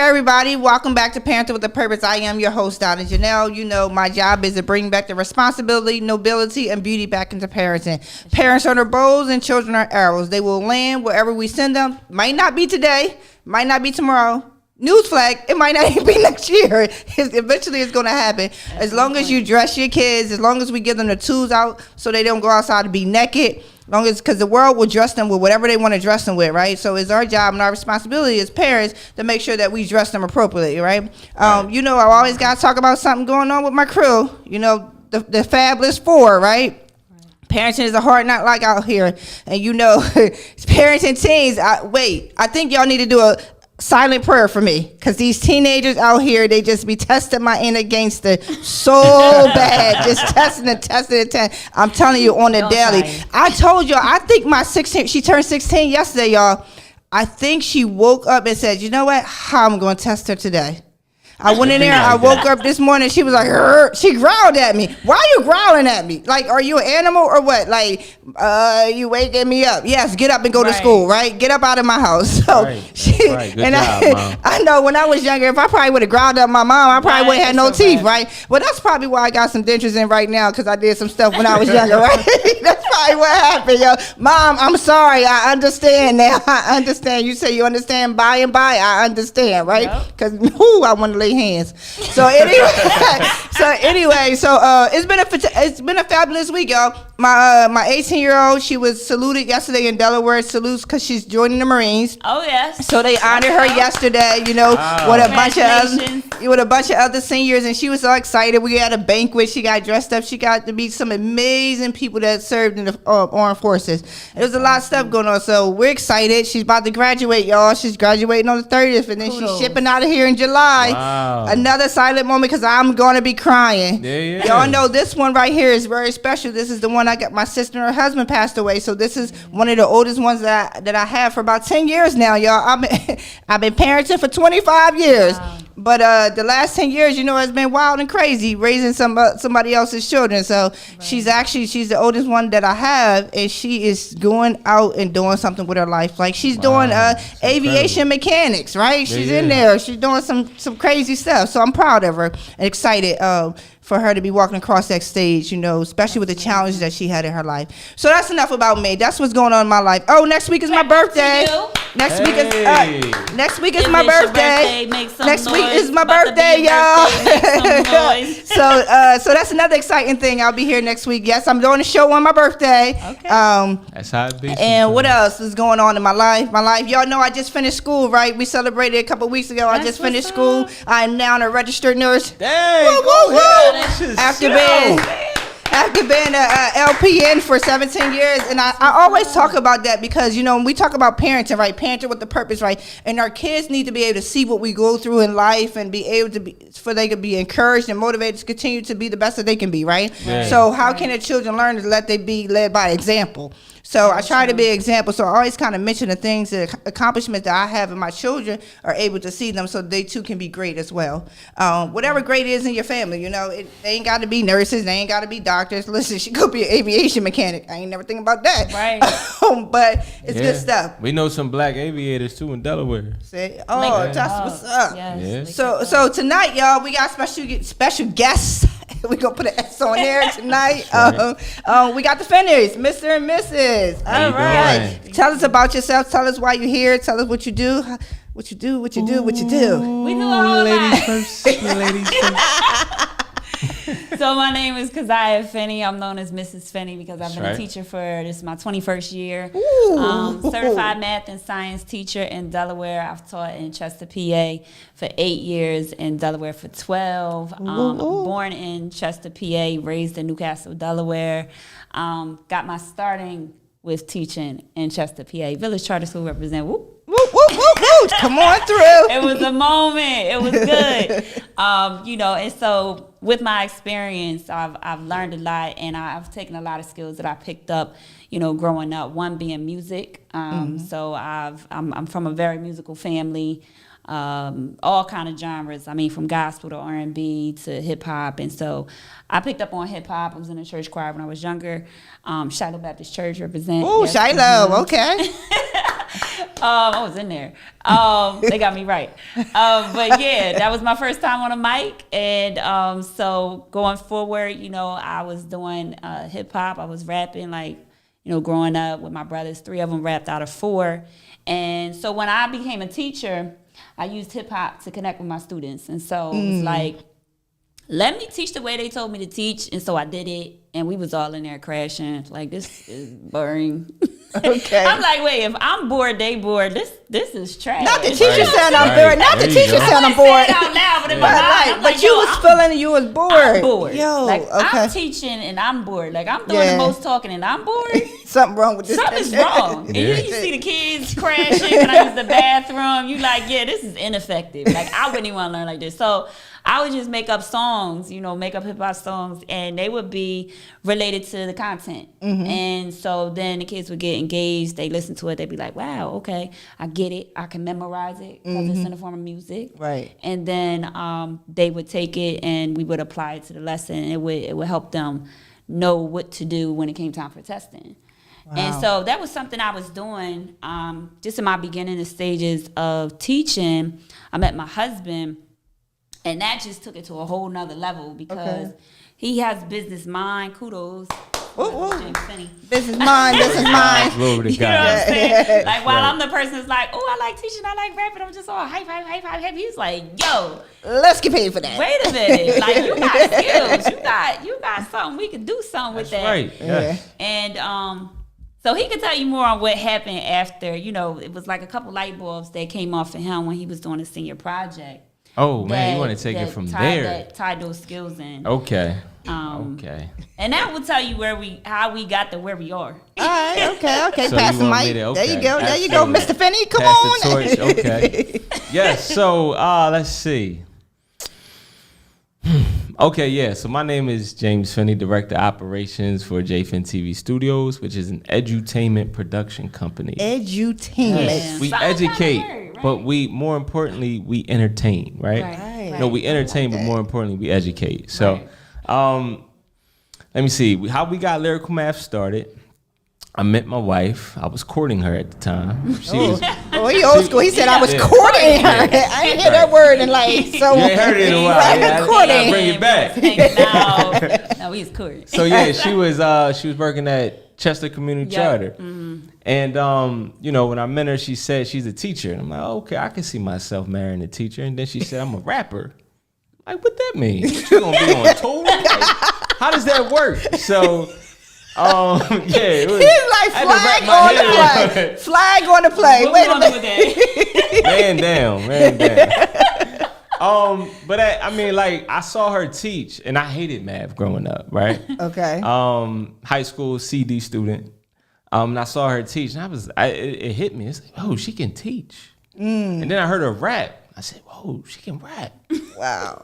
everybody. Welcome back to Parenting with a Purpose. I am your host, Donna Janel. You know, my job is to bring back the responsibility, nobility, and beauty back into parenting. Parents are their bows and children are arrows. They will land wherever we send them. Might not be today, might not be tomorrow. Newsflag, it might not even be next year. Eventually it's going to happen. As long as you dress your kids, as long as we give them the tools out so they don't go outside to be naked, long as, because the world will dress them with whatever they want to dress them with, right? So it's our job and our responsibility as parents to make sure that we dress them appropriately, right? You know, I always got to talk about something going on with my crew. You know, the Fabulous Four, right? Parenting is a hard knock like out here. And you know, parents and teens, I think y'all need to do a silent prayer for me, because these teenagers out here, they just be testing my inner gangster so bad, just testing. I'm telling you, on the daily. I told y'all, I think my 16, she turned 16 yesterday, y'all. I think she woke up and said, you know what, how I'm going to test her today. I went in there, I woke up this morning, she was like, "Rrr." She growled at me. Why are you growling at me? Like, are you an animal or what? Like, you waking me up. Yes, get up and go to school, right? Get up out of my house. So Good job, Mom. I know when I was younger, if I probably would have growled at my mom, I probably wouldn't have no teeth, right? Well, that's probably why I got some dentures in right now, because I did some stuff when I was younger, right? That's probably what happened, yo. Mom, I'm sorry. I understand now. I understand. You say you understand by and by. I understand, right? Because, I want to lay hands. So anyway, it's been a fabulous week, y'all. My 18-year-old, she was saluted yesterday in Delaware. Salutes because she's joining the Marines. Oh yes. So they honored her yesterday, you know, with a bunch of other seniors, and she was so excited. We had a banquet. She got dressed up. She got to meet some amazing people that served in the armed forces. There's a lot of stuff going on, so we're excited. She's about to graduate, y'all. She's graduating on the 30th, and then she's shipping out of here in July. Wow. Another silent moment, because I'm going to be crying. Yeah. Y'all know this one right here is very special. This is the one I got. My sister and her husband passed away, so this is one of the oldest ones that I have for about 10 years now, y'all. I've been parenting for 25 years. Wow. But the last 10 years, you know, has been wild and crazy raising somebody else's children. So she's the oldest one that I have, and she is going out and doing something with her life. Like she's doing aviation mechanics, right? She's in there. She's doing some crazy stuff. So I'm proud of her and excited for her to be walking across that stage, you know, especially with the challenges that she had in her life. So that's enough about me. That's what's going on in my life. Oh, next week is my birthday. Next week is my birthday. Next week is my birthday, y'all. So that's another exciting thing. I'll be here next week. Yes, I'm doing a show on my birthday. Okay. That's how it be. And what else is going on in my life? Y'all know I just finished school, right? We celebrated a couple weeks ago. I just finished school. I'm now a registered nurse. Dang. Woo. After being a LPN for 17 years, and I always talk about that because, you know, when we talk about parenting, right, parenting with a purpose, right, and our kids need to be able to see what we go through in life and be able to they could be encouraged and motivated to continue to be the best that they can be, right? So how can the children learn to let they be led by example? So I try to be an example. So I always kind of mention the things, the accomplishments that I have, and my children are able to see them so they too can be great as well. Whatever great is in your family, you know, they ain't got to be nurses, they ain't got to be doctors. Listen, she could be an aviation mechanic. I ain't never think about that. Right. But it's good stuff. We know some black aviators too in Delaware. That's what's up. Yes. So tonight, y'all, we got special guests. We're going to put an S on there tonight. We got the Finnys, Mr. and Mrs. All right. Tell us about yourself. Tell us why you're here. Tell us what you do. What you do. We do a whole ladies first. Ladies first. So my name is Keziah Finny. I'm known as Mrs. Finny because I've been a teacher this is my 21st year. Certified math and science teacher in Delaware. I've taught in Chester, PA for 8 years, in Delaware for 12. Born in Chester, PA, raised in Newcastle, Delaware. Got my starting with teaching in Chester, PA. Village Charter School represent. Whoop. Whoop, whoop, whoop, whoop. Come on through. It was a moment. It was good. You know, and so with my experience, I've learned a lot, and I've taken a lot of skills that I picked up, you know, growing up. One being music. So I'm from a very musical family. All kind of genres. I mean, from gospel to R&B to hip hop. And so I picked up on hip hop. I was in a church choir when I was younger. Shiloh Baptist Church represent. Oh, yes. Shiloh. Okay. I was in there. They got me right. But yeah, that was my first time on a mic. And so going forward, you know, I was doing hip hop. I was rapping, like, you know, growing up with my brothers. 3 of them rapped out of 4. And so when I became a teacher, I used hip hop to connect with my students. And so it was like, let me teach the way they told me to teach. And so I did it. And we was all in there crashing. Like, this is boring. Okay. I'm like, wait, if I'm bored, they bored. This is trash. Not the teacher saying I'm Right. bored. Not the There you teacher go. saying I'm I bored. said it out loud, but in my But, mind, like, I'm but like, you yo, was feeling you was bored. I'm bored. Yo, like, okay. I'm teaching and I'm bored. Like, I'm doing Yeah. the most talking and I'm bored. Something wrong with this. Something's wrong. And Yeah. you see the kids crashing when I use the bathroom. You like, yeah, this is ineffective. Like, I wouldn't even want to learn like this. So I would just make up songs, you know, make up hip hop songs, and they would be related to the content. And so then the kids would get engaged. They listen to it. They'd be like, wow, okay, I get it. I can memorize it because it's in the form of music. Right. And then they would take it and we would apply it to the lesson. It would help them know what to do when it came time for testing. And so that was something I was doing just in my beginning stages of teaching. I met my husband, and that just took it to a whole nother level because he has business mind. Kudos. James Finny. This is mine. This is mine. Glory to You know what God. I'm saying? Like, while Right. I'm the person that's like, oh, I like teaching, I like rapping, I'm just all hype. He's like, yo, Let's get paid for that. wait a minute. Like, you got skills. You got something. We could do something with That's that. right. Yes. And so he could tell you more on what happened after, you know, it was like a couple light bulbs that came off for him when he was doing a senior project. Oh man, that- you want to take it that from tied- there? That tied those skills in. Okay. Um, Okay. And that will tell you how we got to where we are. All right. Okay. So Pass you the want me mic. to- There you okay, go. There you go, absolutely. Mr. Finny. Come Pass on. the torch. Okay. Yes. So let's see. Okay, yeah. So my name is James Finny, Director of Operations for JFIN TV Studios, which is an edutainment production company. Edutainment. Yeah. We Sounds kinda educate, weird, right? but we more importantly we entertain, right? Right. No, we entertain, but more importantly we educate. So, Right. let me see how we got Lyrical Math started. I met my wife. I was courting her at the time. She was. Oh, he old school. He said I was Yeah. courting her. Yeah. I ain't hear that word in like so. You ain't heard it in a while. Right, Yeah, I courting. bring it back. Hanging out. No, he's cool. So yeah, she was working at Chester Community Yep. Charter, and you know when I met her, she said she's a teacher, and I'm like, okay, I can see myself marrying a teacher. And then she said I'm a rapper. Like, what that mean? You gonna be on tour? Like, how does that work? So. Yeah, it was, He's like I had to flag wrap my on the head play. around Flag on the play. What Wait we a gonna do minute. with that? Man down. But I mean, like, I saw her teach, and I hated math growing up, right? Okay. High school CD student. And I saw her teach, and it hit me. It's like, oh, she can teach. And then I heard her rap. I said, whoa, she can rap. Wow.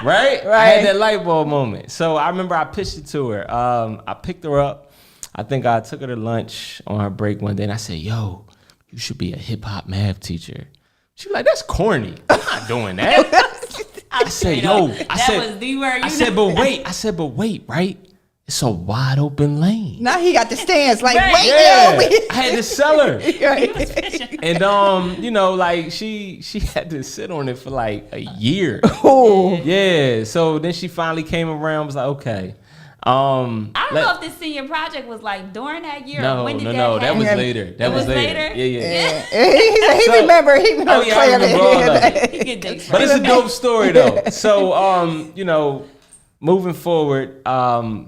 Right? I had that light bulb moment. So I remember I pitched it to her. I picked her up. I think I took her to lunch on her break one day, and I said, yo, you should be a hip-hop math teacher. She was like, that's corny. I'm not doing that. I said, yo. That was the word. I said, but wait, right? It's a wide open lane. Now he got the stance. Like, Right. wait, Yeah, yo. I had to sell her. Right. And you know, like she had to sit on it for like a year. Oh. Yeah. So then she finally came around. Was like, okay. I don't know if this senior project was like during that year. No, or when did no, that was happen? later. That It was was later. later? Yeah. He So- remember. He remember Oh yeah, I remember all of it. He get dicks But right. it's a dope story though. So you know, moving forward, I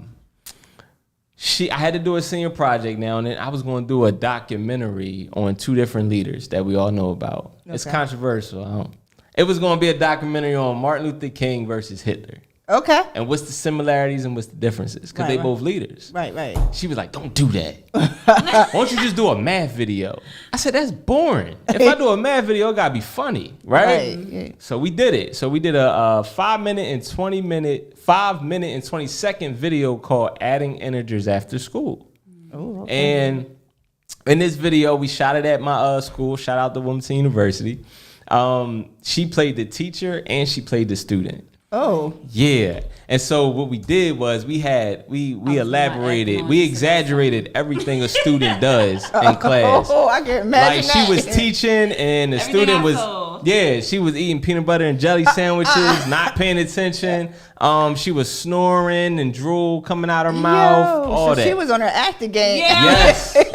had to do a senior project now, and then I was going to do a documentary on 2 different leaders that we all know about. It's Okay. controversial. It was going to be a documentary on Martin Luther King versus Hitler, Okay. and what's the similarities and what's the differences, because Right, they right. both leaders. Right. She was like, don't do that. Why don't you just do a math video? I said, that's boring. If I do a math video, it got to be funny, right? Yeah. So we did it. So we did a 5 minute and 20-second video called Adding Integers After School. Oh, okay. And in this video, we shot it at my school. Shout out to Wilmington University. She played the teacher and she played the student. Oh. Yeah. And so what we did was we elaborated, we exaggerated everything a student does in class. Oh, I can imagine Like she was teaching and the student was, she was eating peanut butter and jelly sandwiches, not paying attention. She was snoring and drool coming out her mouth. All that. She was on her acting game. Yeah.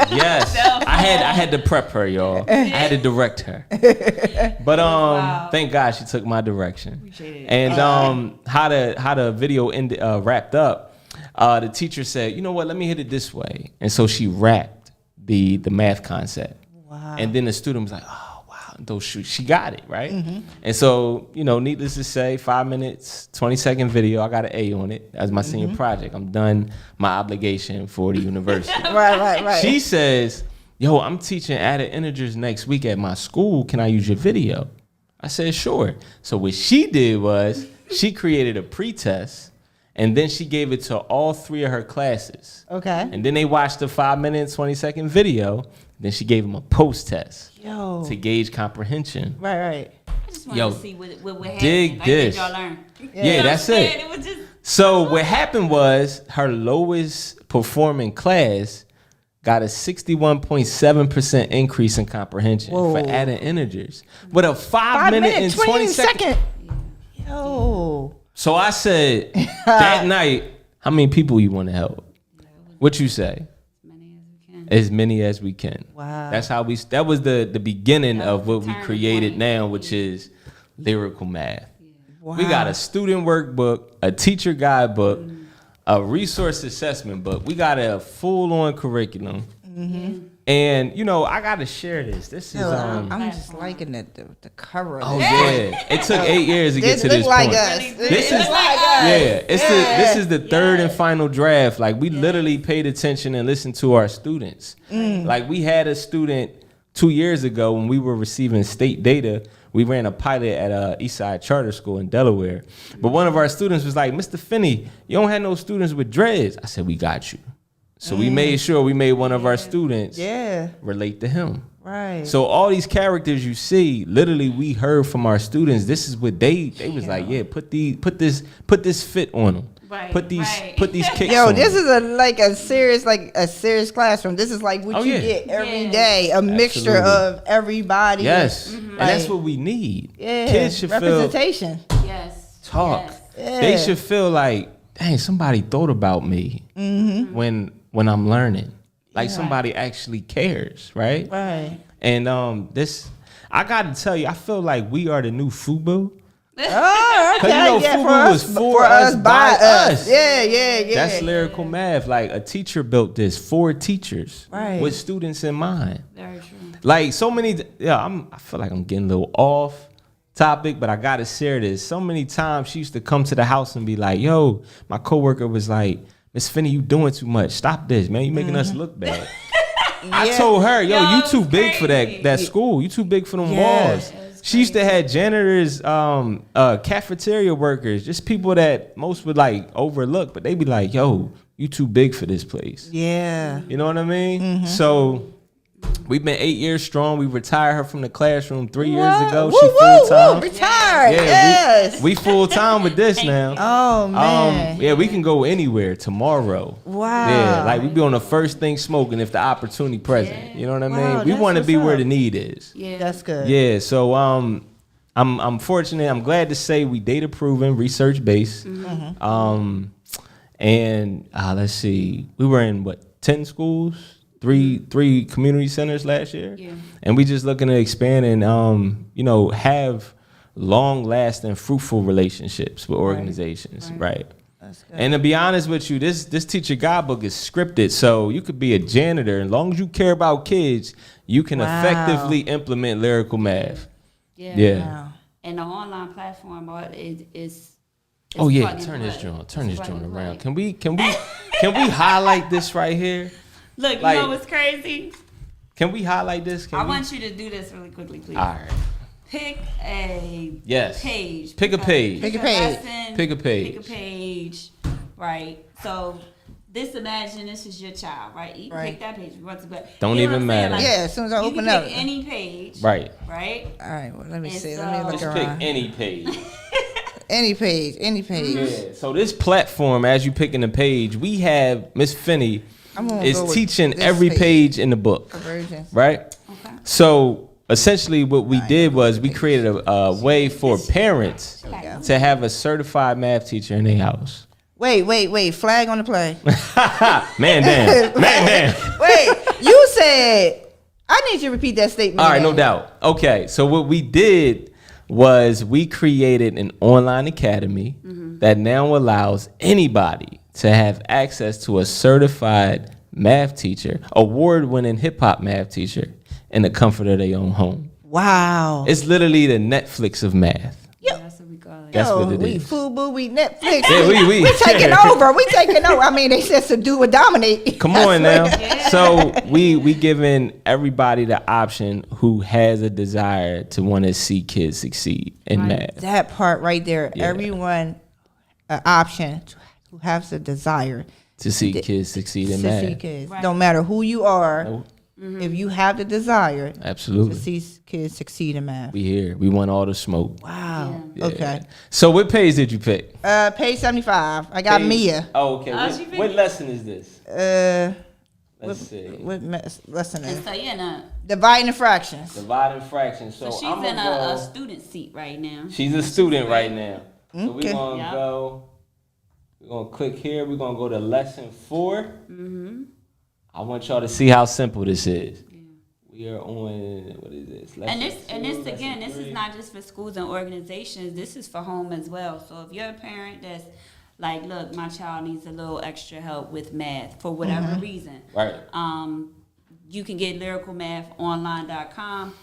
Yes. I had to prep her, y'all. I had to direct her. But thank God she took my direction. Appreciate it. And how the video ended, wrapped up, the teacher said, you know what, let me hit it this way. And so she rapped the math concept. Wow. And then the student was like, oh, wow. And she got it, right? Mm-hmm. And so, needless to say, 5 minutes, 20-second video. I got an A on it as my senior project. I'm done my obligation for the university. Right. She says, yo, I'm teaching added integers next week at my school. Can I use your video? I said, sure. So what she did was she created a pretest, and then she gave it to all 3 of her classes. Okay. And then they watched the 5-minute, 20-second video. Then she gave them a post-test to gauge comprehension. Right. I just wanted to see what happened. Dig this. Y'all learn. Yeah, that's it. It was just So what happened was her lowest performing class got a 61.7% increase in comprehension for adding integers. With a 5 minute and 20 second. Yo. So I said, that night, how many people you want to help? What you say? As many as we can. Wow. That's how that was the beginning of what we created now, which is lyrical math. Wow. We got a student workbook, a teacher guidebook, a resource assessment book. We got a full-on curriculum. Mm-hmm. And, I got to share this. This is... I'm just liking the cover of Oh, this. yeah. It took 8 years to get to this like point. Us. This is like us. Yeah. This is the third and final draft. Like, we literally paid attention and listened to our students. Like, we had a student 2 years ago when we were receiving state data. We ran a pilot at Eastside Charter School in Delaware. But one of our students was like, Mr. Finny, you don't have no students with dreads. I said, we got you. So we made sure we made one of our students relate to him. Right. So all these characters you see, literally we heard from our students. This is what they was like, put this fit on them. Right. Put these kicks Yo, on this them. is a serious classroom. This is like what you get every day. A mixture of everybody. Yes. And that's what we need. Yeah. Kids should representation. Yes. Talk. Yes. Yeah. They should feel like, dang, somebody thought about me when I'm learning. Like somebody actually cares, right? Right. And I gotta tell you, I feel like we are the new FUBU. Oh, okay. FUBU was for us, by us. Yeah. That's lyrical math. Like a teacher built this for teachers with students in mind. Very true. Like so many, I feel like I'm getting a little off topic, but I gotta share this. So many times she used to come to the house and be like, yo, my coworker was like, Miss Finny, you doing too much. Stop this, man. You making us look bad. I told her, yo, you too big for that school. You too big for them walls. She used to have janitors, cafeteria workers, just people that most would like overlook, but they be like, yo, you too big for this place. Yeah. You know what I mean? So we've been 8 years strong. We retired her from the classroom 3 years ago. She full time. Retired. Yeah, yes. we full time with this now. Oh man. We can go anywhere tomorrow. Wow. Yeah, like we be on the first thing smoking if the opportunity present. You know what I mean? Wow, We want to that's be what's where up. the need is. Yeah. That's good. Yeah, so I'm fortunate. I'm glad to say we data proven, research based. And let's see, we were in 10 schools, three community centers last year. Yeah. And we just looking to expand and have long lasting, fruitful relationships with organizations, right? That's good. And to be honest with you, this teacher guidebook is scripted, so you could be a janitor. As long as you care about kids, you can effectively implement lyrical math. Yeah. Wow. And the online platform is Oh yeah, turn this joint around. Can we highlight this right here? Look, Like, you know what's crazy? Can we highlight this? I want you to do this really quickly, please. All right. Pick a page. Pick a page. Pick a page. Pick a page. Pick a page. Right. So imagine this is your child, right? You can pick that page. You want to, but Don't you know even what I'm saying? matter. Like, Yeah, as soon as I you open can up. pick any page. Right. Right. All right, well, let me And see. so- Let me look Just pick around. any page. Any page. Yeah. So this platform, as you picking the page, we have Miss Finny is teaching every page in the book, right? Okay. So essentially, what we did was we created a way for parents to have a certified math teacher in their house. Wait. Flag on the play. Man down. Wait, you said, I need you to repeat that statement. All right, no doubt. Okay, so what we did was we created an online academy that now allows anybody to have access to a certified math teacher, award-winning hip-hop math teacher in the comfort of their own home. Wow. It's literally the Netflix of math. That's what we call it. That's what it we is. FUBU, we Netflix. Yeah, we taking over. We taking over. I mean, they said subdue or dominate. Come on now. So we giving everybody the option who has a desire to want to see kids succeed in math. That part right there. Yeah. Everyone, an option who has a desire To see kids succeed in to math. see kids. No matter who you are, Nope. if you have the desire Absolutely. to see kids succeed in math. We here. We want all the smoke. Wow. Yeah. Okay. So what page did you pick? Page 75. I got Mia. Oh, okay. What lesson is this? Let's see. What lesson is? So you're in a, Dividing fractions. Dividing fractions. So, so she's I'm in gonna a student seat right now. She's a student right now. So we're Okay. gonna go. We're gonna click here. We're gonna go to lesson 4. I want y'all to see how simple this is. We are on, what is this? And this again, this is not just for schools and organizations. This is for home as well. So if you're a parent that's like, look, my child needs a little extra help with math for whatever reason. Right. You can get lyricalmathonline.com.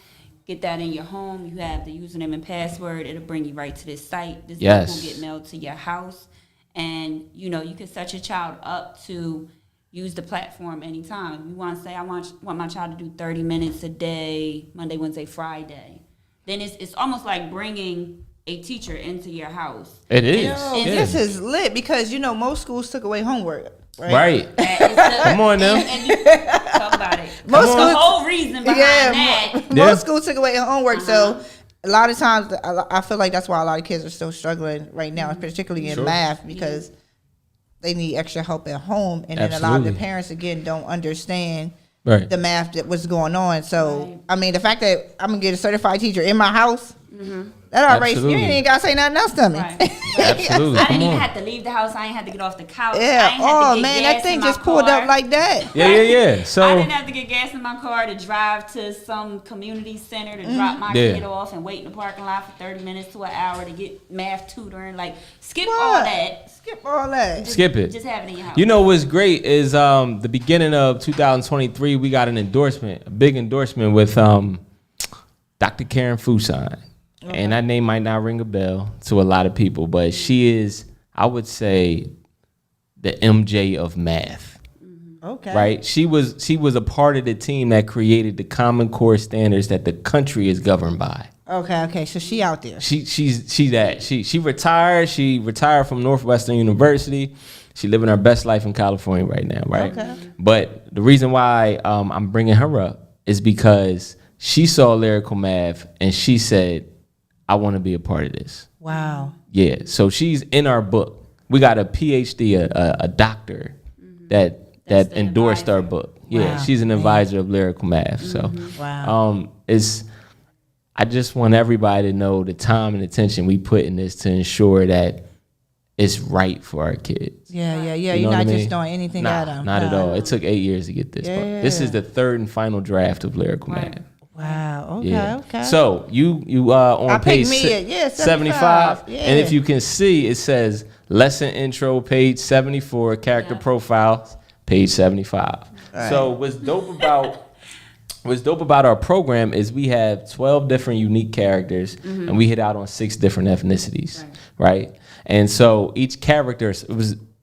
Get that in your home. You have the username and password. It'll bring you right to this site. This book will get mailed to your house. And, you can set your child up to use the platform anytime. You want to say, I want my child to do 30 minutes a day, Monday, Wednesday, Friday. Then it's almost like bringing a teacher into your house. It is. Yo, this is lit because, most schools took away homework. Right. Come on now. And you talk about it. Most the schools, whole reason behind that. Most schools took away homework. So a lot of times, I feel like that's why a lot of kids are still struggling right now, particularly in math, because they need extra help at home. And then a lot of the parents, again, don't understand the math that was going on. So, I mean, the fact that I'm going to get a certified teacher in my house, that already, you ain't got to say nothing else to me. Right. Absolutely. I didn't even have to leave the house. I ain't had to get off the couch. Yeah. Oh, man, that thing just pulled up like that. Yeah. So I didn't have to get gas in my car to drive to some community center to drop my kid off and wait in the parking lot for 30 minutes to an hour to get math tutoring. Like, skip all that. Skip it. Just have it in your house. What's great is the beginning of 2023, we got a big endorsement with Dr. Karen Fusan. And that name might not ring a bell to a lot of people, but she is, I would say, the MJ of math. Okay. Right? She was a part of the team that created the Common Core standards that the country is governed by. Okay. So she out there. She's that. She retired. She retired from Northwestern University. She living her best life in California right now, right? Okay. But the reason why I'm bringing her up is because she saw Lyrical Math and she said, I want to be a part of this. Wow. Yeah. So she's in our book. We got a PhD, a doctor that endorsed our book. Yeah. Wow. She's an advisor of Lyrical Math. So wow. I just want everybody to know the time and attention we put in this to ensure that it's right for our kids. Yeah. You You're know not what I just mean? throwing anything at them. Not at all. It took 8 years to get this book. This is the third and final draft of Lyrical Math. Wow. Okay. So you on page 75. Yeah. And if you can see, it says lesson intro, page 74, character profiles, page 75. Right. So what's dope about our program is we have 12 different unique characters, and we hit out on 6 different ethnicities, right? And so each character,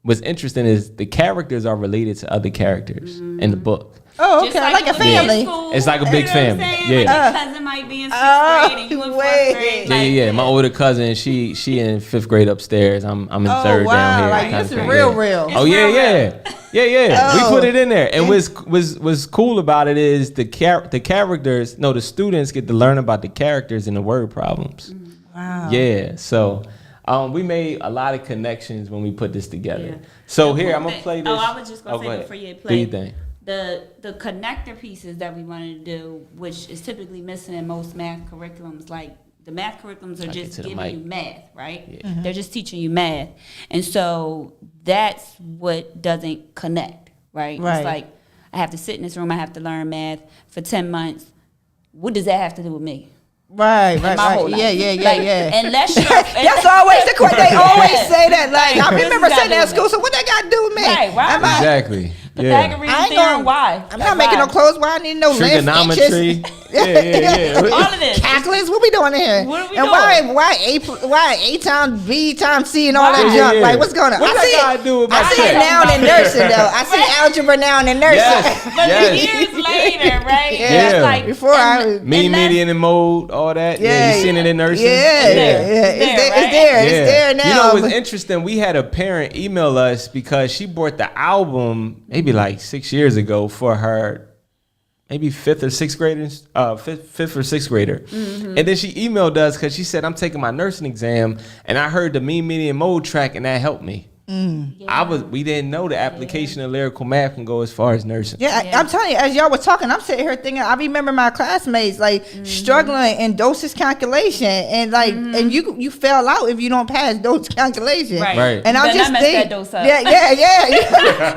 what's interesting is the characters are related to other characters in the book. Oh, okay. Like a family. It's like a big family. Yeah. Like your cousin might be in 6th grade and you in 4th grade. Yeah. My older cousin, she in 5th grade upstairs. I'm in 3rd down here. Like this is real. Oh yeah. We put it in there. And what's cool about it is the students get to learn about the characters and the word problems. Wow. Yeah. So We made a lot of connections when we put this together. Yeah. So here, I'm gonna play this. Oh, I was just gonna say before you play. Do you think? The connector pieces that we wanted to do, which is typically missing in most math curriculums, like the math curriculums are just giving you math, right? Yeah. Mm-hmm. They're just teaching you math. And so that's what doesn't connect, right? Right. It's like, I have to sit in this room, I have to learn math for 10 months. What does that have to do with me? Right. My whole life. Yeah. Unless you're, That's always the question. They always say that. Like, I This remember has saying that got at to do school. with So what that got to do with me? Right. Am I- Exactly. Pythagorean I ain't theorem, gonna- why? I'm not making no clothes. Why I need no length, Trigonometry. inches. Yeah. All of this. Calculus, what we doing in here? What are we and doing? why A times B times C and all that Right. junk? Yeah. Like, what's going on? What I see that it. gotta do with my I see it check? now in nursing though. I see algebra now in nursing. Yes. But Yes. years later, right? Yeah. It's like, Before I was- Mean, median, and mode, all that. Yeah, you seen it in nursing? Yeah. It's there, It's there now. You know, it was interesting. We had a parent email us because she bought the album maybe like 6 years ago for her maybe fifth or sixth grader. Mm-hmm. And then she emailed us because she said, I'm taking my nursing exam and I heard the mean, median, mode track and that helped me. We didn't know the application of lyrical math can go as far as nursing. I'm telling you, as y'all were talking, I'm sitting here thinking, I remember my classmates like struggling in doses calculation, and like, and you fail out if you don't pass dose calculation. Right. And I'm Better just not mess thinking, that dose up.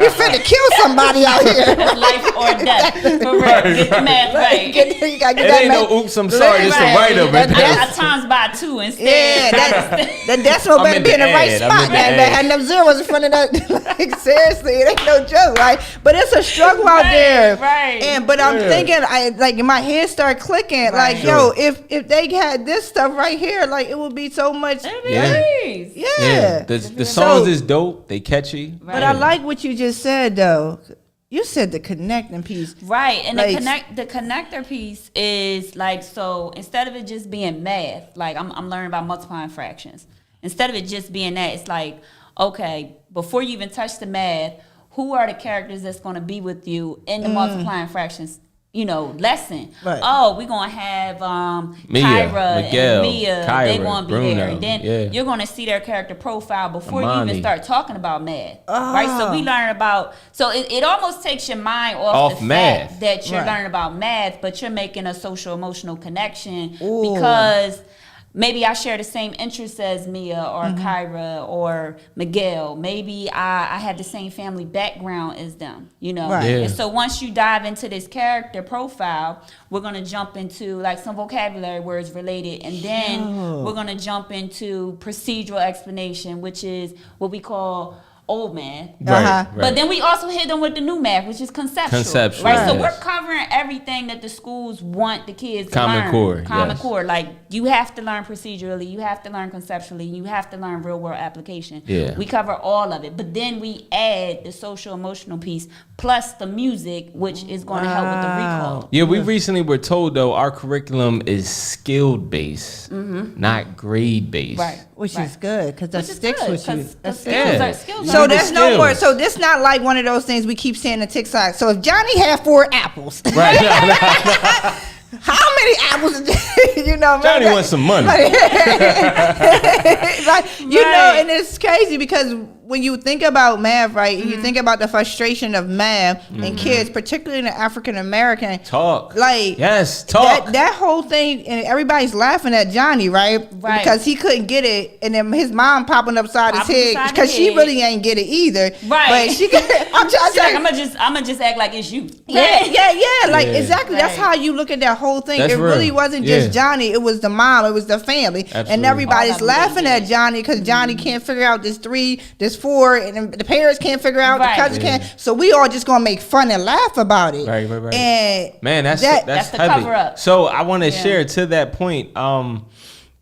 You finna kill somebody out here. That's life or death. For real. Get the math right. You gotta get It that ain't math. no oops, I'm sorry, it's a write up. I times by 2 instead. Yeah, the decimal I'm better in be in the the right ad. I'm spot, in the man. ad. That had them zeros in front of that. Like, seriously, it ain't no joke, right? But it's a struggle out there. Right. But I'm thinking, like my head start clicking. Right. Like, yo, if they had this stuff right here, like it would be so much. It is. Yeah. The songs is dope. They catchy. But I like what you just said, though. You said the connecting piece. Right, and Like- the connector piece is like, so instead of it just being math, like I'm learning about multiplying fractions. Instead of it just being that, it's like, okay, before you even touch the math, who are the characters that's going to be with you in the multiplying fractions, lesson? Right. Oh, we're going to have Mia, Kyra Miguel, and Mia. Kyra, They're going to be there. Bruno, And then yeah. you're going to see their character profile before you Amani. even start talking about math. Right? So we learn about, so it almost takes your mind off the math. fact that you're Right. learning about math, but you're making a social emotional connection Ooh. because maybe I share the same interests as Mia or Kyra or Miguel. Maybe I have the same family background as them, Right. Yeah. And so once you dive into this character profile, we're going to jump into like some vocabulary words related, and then we're going to jump into procedural explanation, which is what we call old math. Uh-huh. But then we also hit them with the new math, which is conceptual. Conceptual, Right? So yes. we're covering everything that the schools want the kids to Common learn. Core, Common yes. core. Like, you have to learn procedurally, you have to learn conceptually, you have to learn real world application. Yeah. We cover all of it. But then we add the social emotional piece plus the music, which is going to help with the recall. Yeah, we recently were told though our curriculum is skilled based, not grade based. Right. Which is good, because that Which is sticks good, with you. 'cause That's skills Yeah. are skills. So are there's no skills. more. So this not like one of those things we keep saying in TikTok. So if Johnny had 4 apples, Right. how many apples? Johnny wants some money. like, Right. and it's crazy because when you think about math, right, and you think about the frustration of math and kids, particularly in the African American, Talk. like Yes, talk. that whole thing, and everybody's laughing at Johnny, right? Right. Because he couldn't get it, and then his mom popping upside his Popping head upside because his she head. really ain't get it either. Right. But she could. I'm just She's like, saying. I'm gonna just act like it's you. Yeah. Like Yeah. exactly. That's Right. how you look at that whole thing. That's It really real. wasn't Yeah. just Johnny. It was the mom. It was the family, and Absolutely. everybody's All of them laughing did at it. Johnny because Johnny can't figure out this 3, this 4, and the parents can't figure out. Right. The cousins Yeah. can't. So we all just gonna make fun and laugh about it. Right. And Man, that's That's the heavy. cover up. So I want to Yeah. share to that point.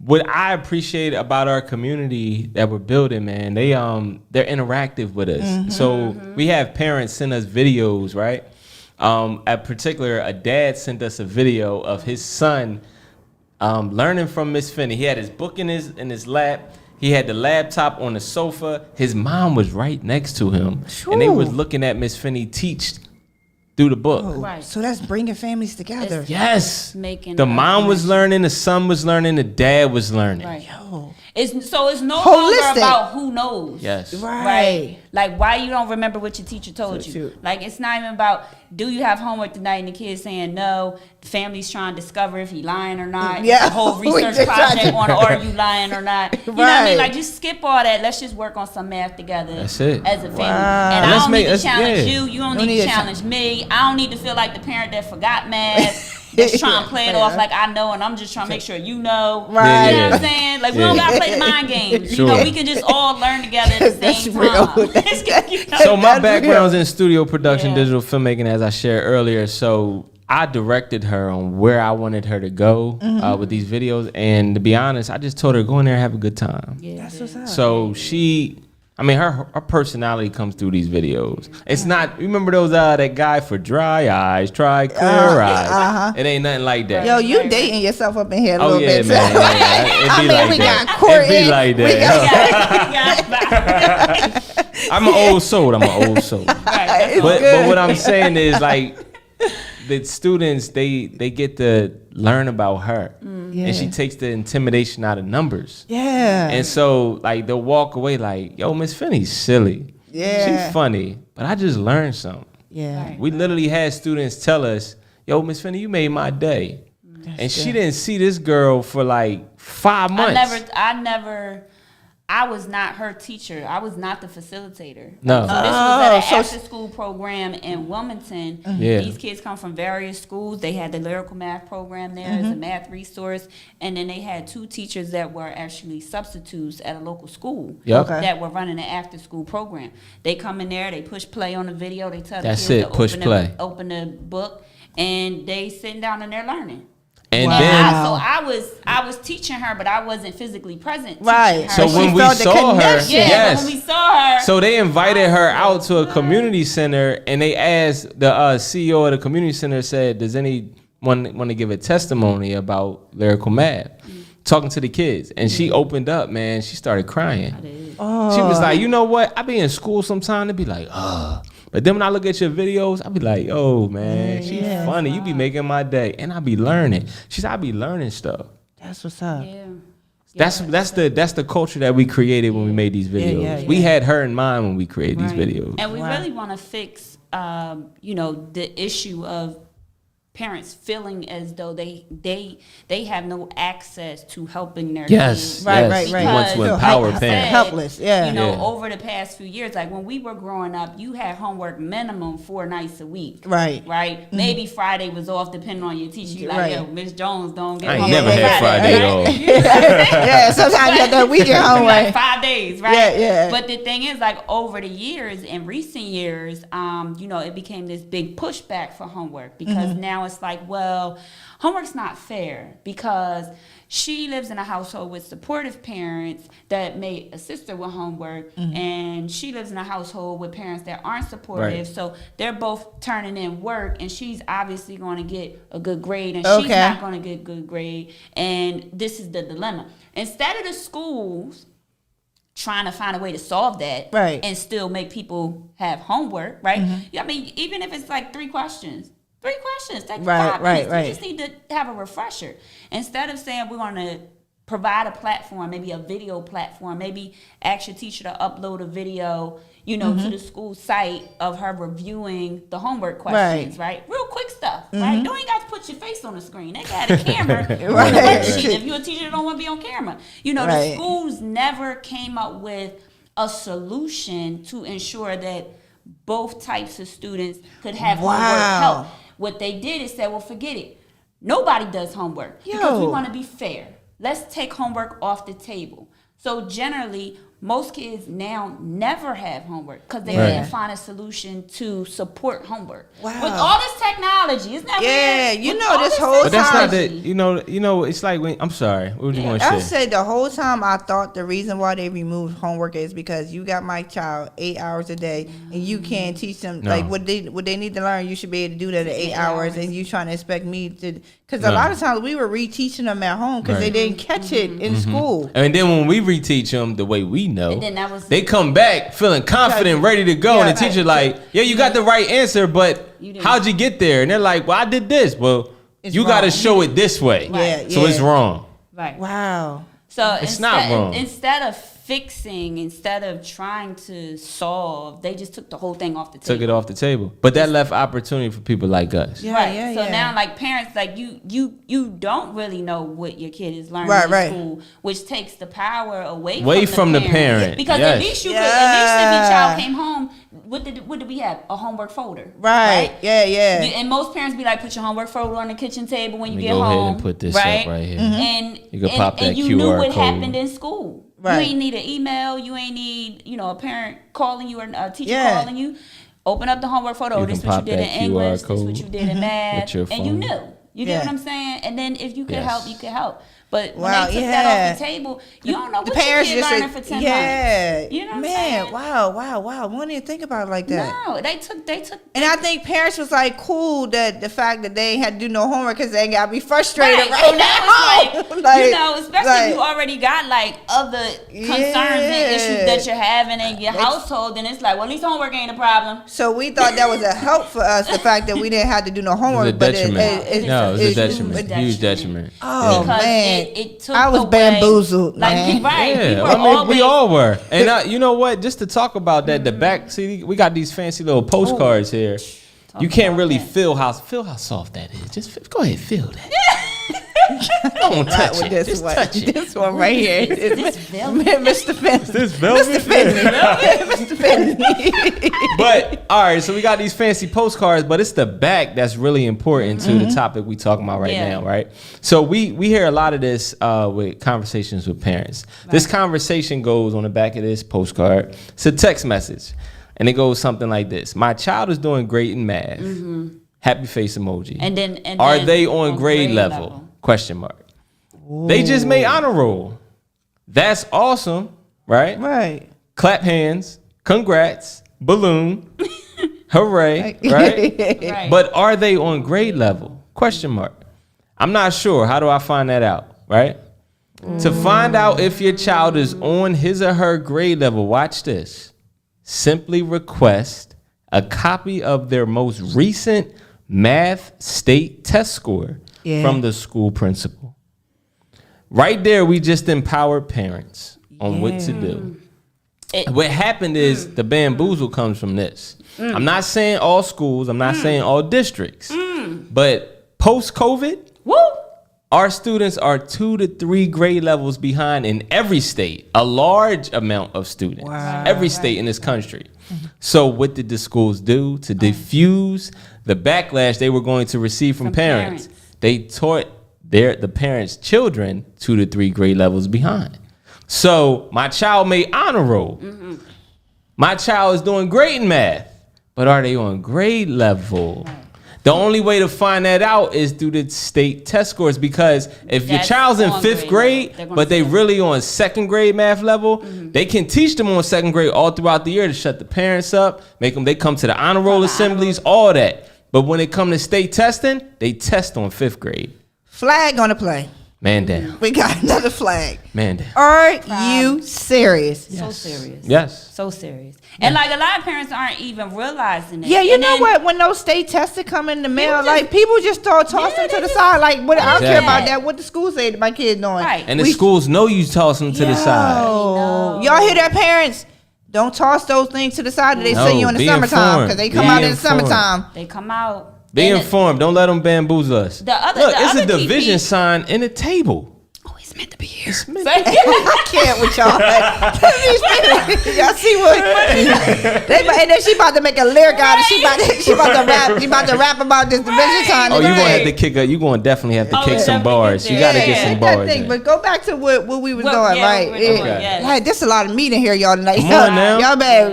What I appreciate about our community that we're building, man, they're interactive with us. So we have parents send us videos, right? A dad sent us a video of his son learning from Miss Finny. He had his book in his lap. He had the laptop on the sofa. His mom was right next to him, and they was looking at Miss Finny teach through the book. Oh, Right. So that's bringing families together. Yes. Making the mom was learning, the son was learning, the dad was learning. Right. Yo. It's no Holistic. longer about who knows. Yes. Right. Like why you don't remember what your teacher told So you. true. Like it's not even about do you have homework tonight and the kid's saying no. The family's trying to discover if he lying or not. Yeah. The whole We research just tried project to- on are you lying or not. You know what I Right. mean? Like just skip all that. Let's just work on some math together. That's it. As a family. Wow. And I Let's don't make- need to challenge yeah. you. You don't Don't need need to to challenge me. I don't need to feel like the parent that forgot math. That's trying to play it off like I know, and I'm just trying to make sure you know. Right. You know Yeah. what I'm saying? Like we don't gotta play the mind games. You know, Sure. we can just all learn together at the That's same real. time. You know? So my That's background's in studio production, Yeah. digital filmmaking, as I shared earlier. So I directed her on where I wanted her to go with these videos. And to be honest, I just told her, go in there and have a good time. Yeah, That's what's up. So her personality comes through these videos. It's not, remember those, that guy for dry eyes, try clear eyes. It ain't nothing like that. Yo, you Right. dating yourself up in here a Oh little yeah, bit. man. Yeah, it be I mean, like we that. got Courtney. It be like We that. I'm an old soul. Right. But what I'm saying is like the students they get to learn about her, and she takes the intimidation out of numbers. Yeah. And so like they'll walk away like, yo, Miss Finny's silly. Yeah. She's funny, but I just learned something. Yeah. Right. We literally had students tell us, yo, Miss Finny, you made my day. And she didn't see this girl for like 5 months. I was not her teacher. I was not the facilitator. No. So this was at so an after school program in Wilmington. Yeah. These kids come from various schools. They had the Lyrical math program there as a math resource. And then they had 2 teachers that were actually substitutes at a local school Yep. Okay. that were running an after school program. They come in there, they push play on the video, they tell That's the kids it, to push play. open the book, and they sitting down and they're learning. And Wow. then I was teaching her, but I wasn't phically present. Right. teaching her. so But she when we felt the saw her, connection. Yeah, yes. but when we saw her, So they invited her out to a community center, and they asked the CEO of the community center, said, does anyone want to give a testimony about lyrical math? Talking to the kids. And she opened up, man. She started crying. She was like, you know what? I be in school sometime to be like, but then when I look at your videos, I be like, oh, man, she's funny. You be making my day. And I be learning. She said, I be learning stuff. That's what's up. yeah. That's the culture that we created when we made these videos. yeah, We had her in mind when we created these Right. videos. And we Wow. really want to fix, the issue of parents feeling as though they have no access to helping their Yes, kids. Right, yes. right, right. We want to Feel empower helpless. parents. Helpless, yeah. You know, Yeah. over the past few years, like when we were growing up, you had homework minimum 4 nights a week. Right. Right. Maybe Friday was off, depending on your teacher. You like, Right. yo, Miss Jones don't get I ain't homework never had Friday right? off. Yeah, sometimes you have that weekend Like homework. 5 days, right? Yeah, yeah. But the thing is, like over the years, in recent years, it became this big pushback for homework because now it's like, well, homework's not fair because she lives in a household with supportive parents that may assist her with homework, and she lives in a household with parents that aren't supportive. Right. So they're both turning in work, and she's obviously going to get a good grade, and she's Okay. not going to get a good grade. And this is the dilemma. Instead of the schools trying to find a way to solve that, Right. and still make people have homework, right? I mean, even if it's like 3 questions. 3 questions. Take Right, 5 right, minutes. right. You just need to have a refresher. Instead of saying we're going to provide a platform, maybe a video platform, maybe ask your teacher to upload a video, to the school site of her reviewing the homework questions, right? Real quick stuff, right? You don't even got to put your face on the screen. They got a camera on the Right. worksheet if you're a teacher that don't want to be on camera. The Right. schools never came up with a solution to ensure that both types of students could have homework Wow. help. What they did is said, well, forget it. Nobody does homework because we Yo. want to be fair. Let's take homework off the table. So generally, most kids now never have homework because they Right. didn't find a solution to support homework. Wow. With all this technology, isn't that Yeah, weird? you With know, all this whole But that's not technology. the, it's like when, I'm sorry, what were you going to I say? said the whole time I thought the reason why they removed homework is because you got my child 8 hours a day and you can't teach them No. like what they need to learn. You should be able to do that at 8 hours, and you trying to expect me to because No. a lot of times we were reteaching them at home because they Right. didn't catch it in school. And then when we reteach them the way we know. And then that was they come back feeling confident, ready to go, and the teacher like, yeah, you got the right answer, but how'd you get there? And they're like, well, I did this. Well, you got to show it this way. Right. So it's wrong. Right. Wow. So it's not wrong. Instead of fixing, instead of trying to solve, they just took the whole thing off the table. Took it off the table. But that left opportunity for people like us. Right. So now, like parents, like you don't really know what your kid is learning in school, which takes the power away from the parent. Because at least you could, at least if your child came home, what did we have? A homework folder. Right. Yeah. And most parents be like, put your homework folder on the kitchen table when you get go home. Go ahead and put this up right here. And you can pop that and you QR knew what code. happened in school. Right. You ain't need an email. You ain't need, a parent calling you or a teacher calling you. Open up the homework photo. This is what you did in English. This is what you did in math. And you knew. You get what I'm saying? And then if you could help, you could help. But when they took that off the table, you don't know what your kid learning for 10 months. You know what I'm saying? Wow. We didn't think about it like that. No, they took. And I think parents was like cool that the fact that they ain't had to do no homework because they ain't got to be frustrated. Right. So now it's like, especially if you already got like other concerns and issues that you're having in your household, then it's like, well, at least homework ain't a problem. So we thought that was a help for us, the fact that we didn't have to do no homework. It was a detriment. No, it was a detriment. Huge detriment. Oh, man. It took I was bamboozled, man. Yeah, we all were. And you know what? Just to talk about that, the back, see, we got these fancy little postcards here. You can't really feel how soft that is. Just go ahead, feel that. Don't touch it. Just touch it. This one right here. This velvet. Mr. Finny. This velvet. Mr. Finny. But all right, so we got these fancy postcards, but it's the back that's really important to the topic we talking about right now, right? So we hear a lot of this with conversations with parents. Right. This conversation goes on the back of this postcard. It's a text message, and it goes something like this: "My child is doing great in math." Happy face emoji. And then are they on grade level? Question mark. Ooh. They just made honor roll. That's awesome, right? Right. Clap hands. Congrats. Balloon. Hooray. Right? But are they on grade level? Question mark. I'm not sure. How do I find that out? Right? To find out if your child is on his or her grade level, watch this. Simply request a copy of their most recent math state test score from the school principal. Right there, we just empowered parents on what to do. What happened is the bamboozle comes from this. I'm not saying all schools, I'm not saying all districts, but post-COVID, our students are 2 to 3 grade levels behind in every state, a large amount of students, every state in this country. So what did the schools do to diffuse the backlash they were going to receive from parents? They taught the parents' children 2 to 3 grade levels behind. So my child made honor roll. My child is doing great in math, but are they on grade level? The only way to find that out is through the state test scores, because if your child's in 5th grade, but they really on 2nd grade math level, they can teach them on 2nd grade all throughout the year to shut the parents up, they come to the honor roll assemblies, all that. But when it come to state testing, they test on 5th grade. Flag on the play. Man down. We got another flag. Man down. Are you serious? Yes. So serious. Yes. So serious. And like a lot of parents aren't even realizing it. Yeah, you know what? When those state tests come in the mail, people just start tossing them to the side. Like, what? I don't care about that. What the school say that my kid's doing. Right. And the schools know you toss them to the side. Y'all hear that, parents? Don't toss those things to the side that they send you in the summertime, because they come out in the summertime. They come out. Be informed. Don't let them bamboozle us. Look, it's a division sign in the table. Oh, it's meant to be here. I can't with y'all. Y'all see what? And then she about to make a lyric out. She about to rap about this division sign. Oh, you gonna have to kick up. You gonna definitely have to kick some bars. You gotta get some bars. But go back to what we was doing, right? Yes. This is a lot of meat in here, y'all tonight. Come on now.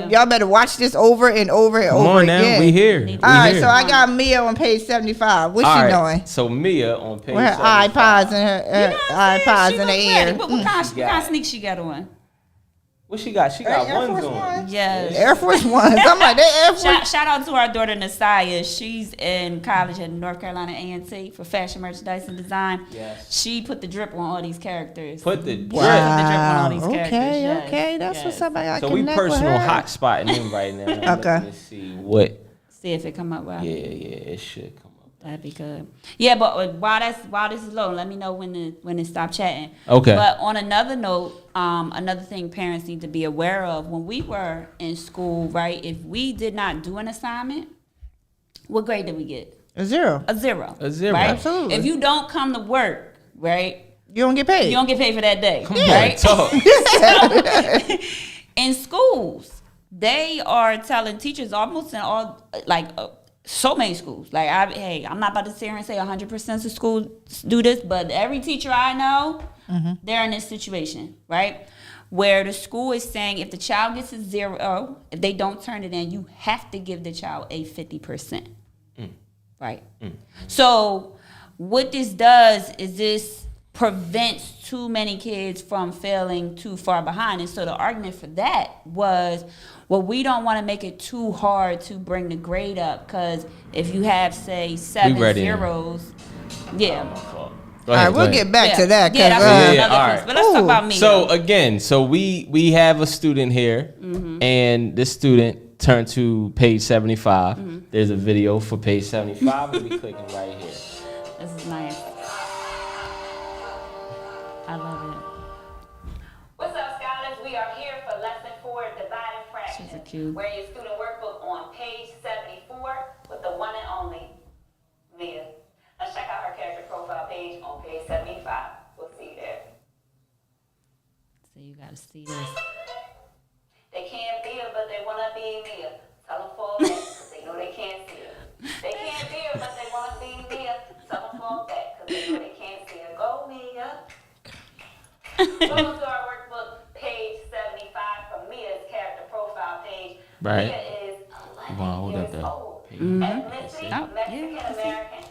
Y'all better watch this over and over and over again. Come on now, we here. All right, so I got Mia on page 75. What's she doing? So Mia on page 75. With her iPods in her iPods in her ear. But what kind of sneak she got on? What she got? She got Air ones Force on. Ones? Yes. Air Force Ones. I'm like, they Air Force. Shout out to our daughter Keziah. She's in college at North Carolina A&T for fashion merchandise and design. Yes. She put the drip on all these characters. Put the drip. Put the drip on all these Okay, characters. Yes, okay. That's yes. what's up. I So we connect with personal her. hot spotting them right now. Okay. Let me see what. See if it come up well. Yeah, it should come up. That'd be good. Yeah, but while this is low, let me know when it stop chatting. Okay. But on another note, another thing parents need to be aware of when we were in school, right? If we did not do an assignment, what grade did we get? A 0. A 0. A 0. Right? Absolutely. If you don't come to work, right? You don't get paid. You don't get paid for that day. Come right? on, talk. In schools, they are telling teachers almost in all so many schools. Like, I'm not about to sit here and say 100% of schools do this, but every teacher I know, they're in this situation, right? Where the school is saying if the child gets a 0, if they don't turn it in, you have to give the child a 50%. Right? So what this does is this prevents too many kids from failing too far behind. And so the argument for that was, well, we don't want to make it too hard to bring the grade up, because if you have, say, 7 zeros, yeah. All right, we'll get back to that. Yeah, that's another all piece. right. But let's talk about me. So again, we have a student here, and this student turned to page 75. There's a video for page 75. We'll be clicking right here. This is nice. I love it. What's up, scholars? We are here for lesson 4, dividing fractions. She's a cute. We're in your student workbook on page 74 with the one and only Mia. Let's check out her character profile page on page 75. We'll see you there. So you gotta see this. They can't be her, but they want to be Mia. Tell them fall back, because they know they can't see her. They can't be her, but they want to be Mia. Tell them fall back, because they know they can't see her. Go, Mia. Go to our workbook, page 75, from Mia's character profile page. Right. Mia is 11 Wow, hold years up there. old. Oh, Ethnicity, yeah, Mexican-American,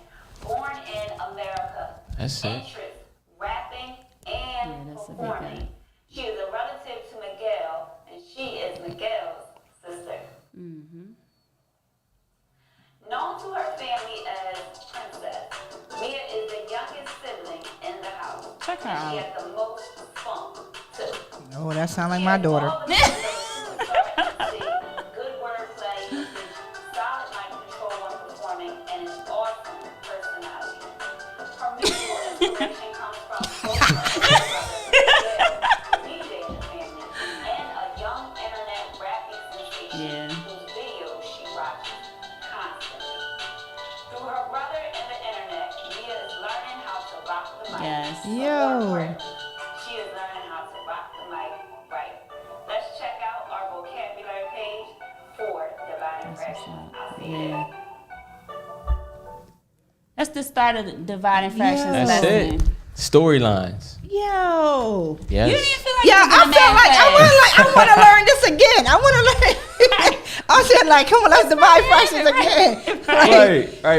born in America. That's it. Interest, rapping, and that's a big performing. guy. She is a relative to Miguel, and she is Miguel's sister. Known to her family as Princess, Mia is the youngest sibling in the house. Check her She out. has the most funk, too. Oh, that sounds like my daughter. Good wordplay, solid mic control when performing, and an awesome personality. Her musical inspiration comes from both her brother, DJ family, and a young internet rapping sensation Yeah. whose videos she watches constantly. Through her brother and the internet, Mia is learning how to rock the mic. Yes. Yo. She is learning how to rock the mic right. Let's check out our vocabulary page for dividing fractions. I'll see you there. Yeah. That's the start of the dividing fractions Yeah. That's lesson. it. Storylines. Yo. Yes. You didn't feel like Yeah, you was I in a feel math like class. I want to learn this again. I want to learn. I said, like, come on, let's divide fractions again.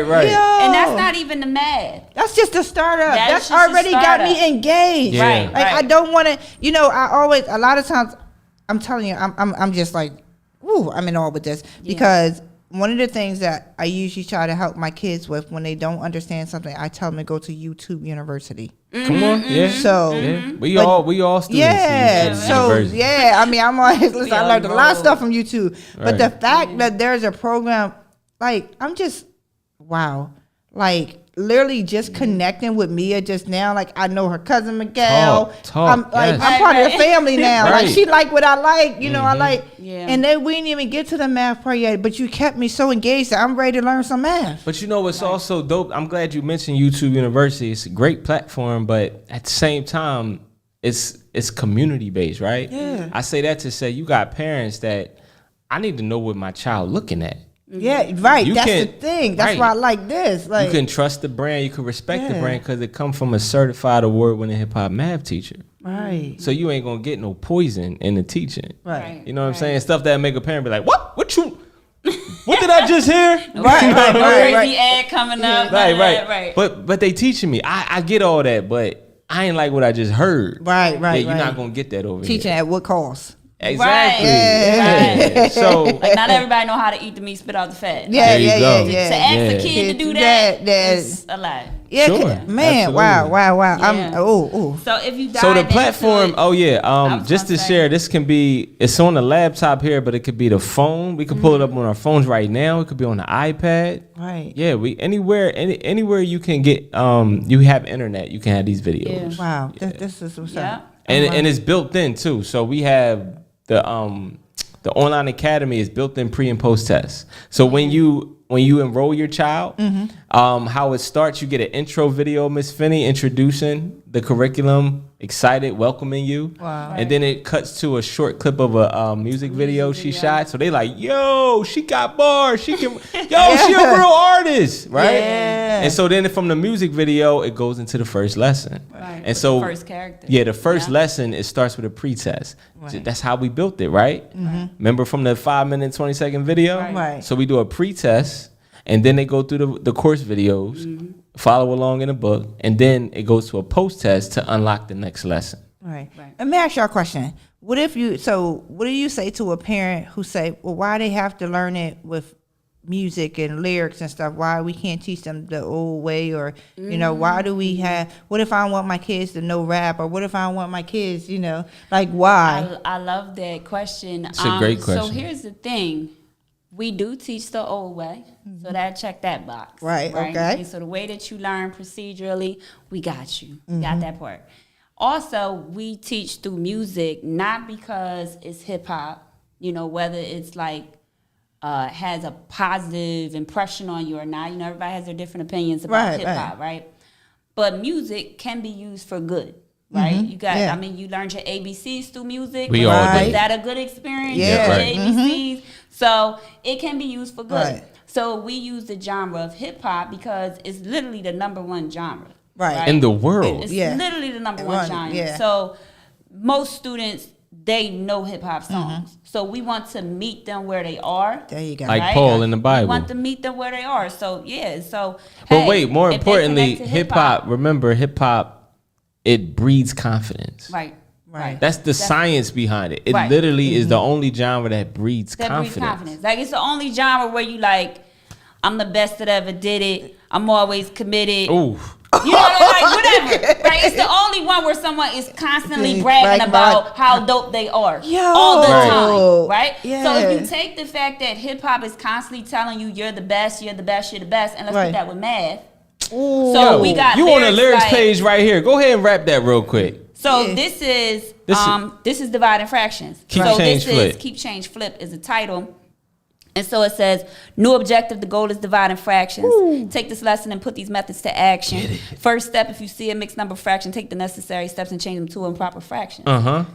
Right. Yo. And that's not even the math. That's just the startup. That's That's just the already got me startup. engaged. Yeah. Right. Like, I don't want to, I always, a lot of times, I'm telling you, I'm just like, ooh, I'm in awe with this. Because one of the things that I usually try to help my kids with when they don't understand something, I tell them to go to YouTube University. Come on. Yeah. So, Yeah. We But- all students. yeah. in So, university. yeah, I mean, I'm always, listen, I on learned a lot of roll. stuff from YouTube. But Right. the fact that there's a program, like, I'm just, wow. Like, literally just connecting with Mia just now. Like, I know her cousin Miguel. Talk, I'm like, yes. I'm part of the family now. Right. Like, she like what I like. I like. Yeah. And then we didn't even get to the math part yet. But you kept me so engaged that I'm ready to learn some math. But what's also dope? I'm glad you mentioned YouTube University. It's a great platform, but at the same time, it's community based, right? Yeah. I say that to say you got parents that I need to know what my child looking at. Yeah, right. You That's the can- thing. That's right. why I like this. Like, You can trust the brand, you can respect the Yeah. brand because it come from a certified award-winning hip hop math teacher. right. So you ain't gonna get no poison in the teaching. Right. You know what I'm saying? Stuff that make a parent be like, what you? What did I just hear? Right. No Right. crazy ad coming up. Right. But they teaching me. I get all that, but I ain't like what I just heard. Right. Yeah, you're not gonna get that over Teaching here. at what cost? Exactly. Right. Yeah. So Like not everybody know how to eat the meat, spit out the fat. Yeah, There you yeah, go. yeah, To yeah. ask the kid to do that That- is a lot. Yeah, Sure, man, absolutely. wow. Yeah. Oh. So if you dive So the into platform, it, oh yeah, was just to gonna say. share, this can be, it's on the laptop here, but it could be the phone. We can pull it up on our phones right now. It could be on the iPad. Right. Yeah, we anywhere you can get, you have internet, you can have these videos. Yeah. Wow. This is what's Yeah. up. And it's built in too. So we have the online academy is built in pre and post tests. So when you enroll your child, how it starts, you get an intro video, Miss Finny, introducing the curriculum, excited, welcoming you. Wow. And then it cuts to a short clip of a music video she shot. So they like, yo, she got bars. She can, she a real artist, right? Yeah. And so then from the music video, it goes into the first lesson. Right. And so The first character. Yeah, the first Yeah. lesson, it starts with a pre-test. Right. That's how we built it, right? Remember from the 5-minute, 20-second video? Right. So we do a pre-test, and then they go through the course videos, follow along in the book, and then it goes to a post-test to unlock the next lesson. Right. Right. Let me ask y'all a question. What do you say to a parent who say, well, why they have to learn it with music and lyrics and stuff? Why we can't teach them the old way? Or, why do we have, what if I want my kids to know rap? Or what if I want my kids, like why? I love that question. It's a great question. So here's the thing. We do teach the old way. So that check that box. Right, okay. And so the way that you learn procedurally, we got you. Got that part. Also, we teach through music, not because it's hip hop, whether it's like has a positive impression on you or not. Everybody has their different opinions about Right, hip hop, right? But music can be used for good. Right, you got. Yeah. You learned your ABCs through music. We all Was did. that a good experience? Yeah. Your Right. ABCs. So it can be used for good. Right. So we use the genre of hip hop because it's literally the #1 genre. Right. In the world. It's Yeah. literally the number one Right, genre. yeah. So most students, they know hip hop songs. So we want to meet them where they are. There you go. Like right? Paul in the Bible. We want to meet them where they are. So yeah. So But hey, wait, more if they importantly, connect to hip-hop, remember, hip-hop, it breeds confidence. Right. Right. That's the science behind it. It Right. literally is the only genre that breeds That confidence. breeds confidence. Like it's the only genre where you like, I'm the best that ever did it. I'm always committed. Ooh. You know, like whatever. Right? It's the only one where someone is constantly bragging about how dope they are all the Right. time. Right? Yeah. So if you take the fact that hip hop is constantly telling you you're the best, you're the best, you're the best, and let's Right. put that with math. Ooh. So we got You on the lyrics like- page right here. Go ahead and rap that real quick. So Yeah. this is This is dividing fractions. Keep, so change, this flip. is keep, change, flip is a title. And so it says, new objective, the goal is dividing fractions. Take this lesson and put these methods to action. First step, if you see a mixed number fraction, take the necessary steps and change them to improper fractions.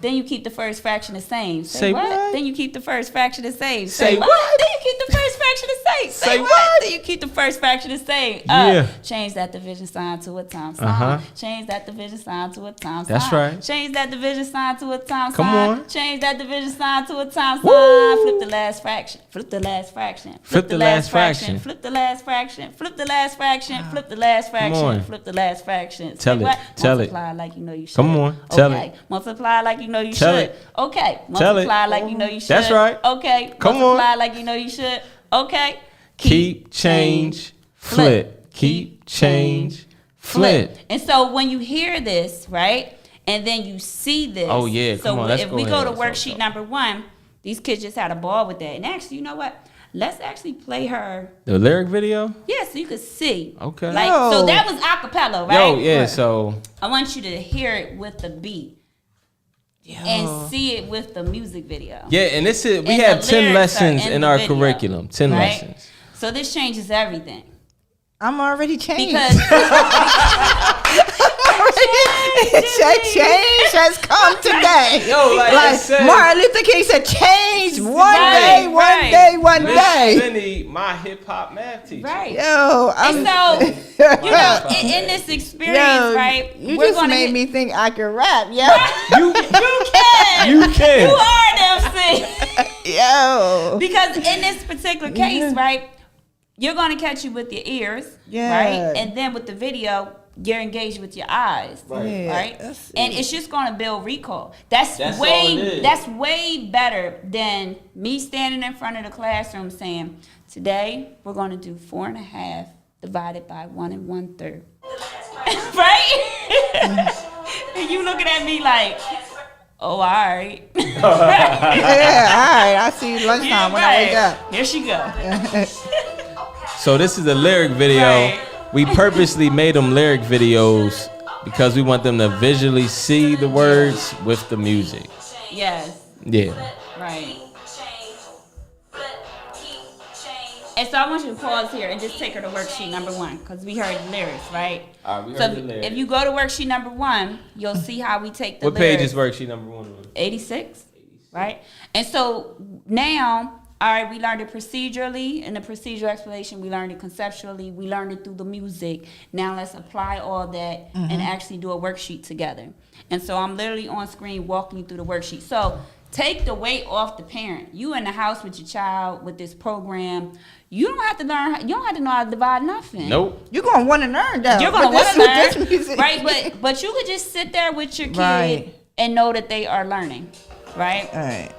Then you keep the first fraction the same. Say what? Then you keep the first fraction the same. Say what? Then you keep the first fraction the same. Say what? Then you keep the first fraction the same. Yeah. Change that division sign to a times sign. Change that division sign to a times sign. That's right. Change that division sign to a times Come sign. on. Change that division sign to a times Woo. sign. Flip the last fraction. Flip the last fraction. Flip the last fraction. Flip the last fraction. Flip the last fraction. Flip the last on. fraction. Flip the last fraction. Tell Say it. what? Tell it. Multiply like you know you should. Come on. Tell okay. it. Multiply like you know you Tell should. it. Okay. Tell it. Multiply like you know you should. That's right. Okay. Come on. Multiply like you know you should. Okay. Keep, change, flip. Keep, change, flip. And so when you hear this, right, and then you see this. Oh, yeah, So come on, let's if go we go ahead. to worksheet number 1, these kids just had a ball with that. And actually, you know what? Let's actually play her. The lyric video? Yeah, so you could see. Okay. Like, Yo. so that was acapella, right? Yo, yeah, Right. so I want you to hear it with the beat and see it with the music video. yeah, and this is we And have the 10 lyrics lessons are in the our video, curriculum. 10 right? lessons. So this changes everything. I'm already changed. Because change has come today. Yo, like I Like said, Martin Luther King said, change one Right, day, one right. day, one Miss day. Finny, my hip hop math teacher. right. Yo, And I'm, so, you know, in this experience, yo, right? you we're just gonna made hit- me think I can rap, yo. You can. You can. You are an MC. Yo. Because in this particular case, right, you're gonna catch you with your ears, Yeah. right? And then with the video, you're engaged with your eyes, Yeah, right? that's And it. it's just going to build recall. That's all it way is. that's way better than me standing in front of the classroom saying, "Today we're going to do 4.5 divided by 1 1/3." Right? And you looking at me like, "Oh, all right." Yeah, all right. I see you lunchtime Yeah, when I wake right. up. Here she go. So this is a lyric video. Right. We purposely made them lyric videos because we want them to visually see the words with the music. Yes. Yeah. Right. And so I want you to pause here and just take her to worksheet number 1 because we heard the lyrics, right? All right, we So heard the lyrics. if you go to worksheet number 1, you'll see how we take the What page lyrics. is worksheet number 1 on? 86, right? And so now, all right, we learned it procedurally. In the procedural explanation, we learned it conceptually. We learned it through the music. Now let's apply all that and actually do a worksheet together. And so I'm literally on screen walking you through the worksheet. So take the weight off the parent. You in the house with your child with this program. You don't have to learn. You don't have to know how to divide nothing. Nope. You're gonna want to learn though. You're gonna With want this- to with this learn, music. right? But you could just sit there with your kid Right. and know that they are learning, right? All right.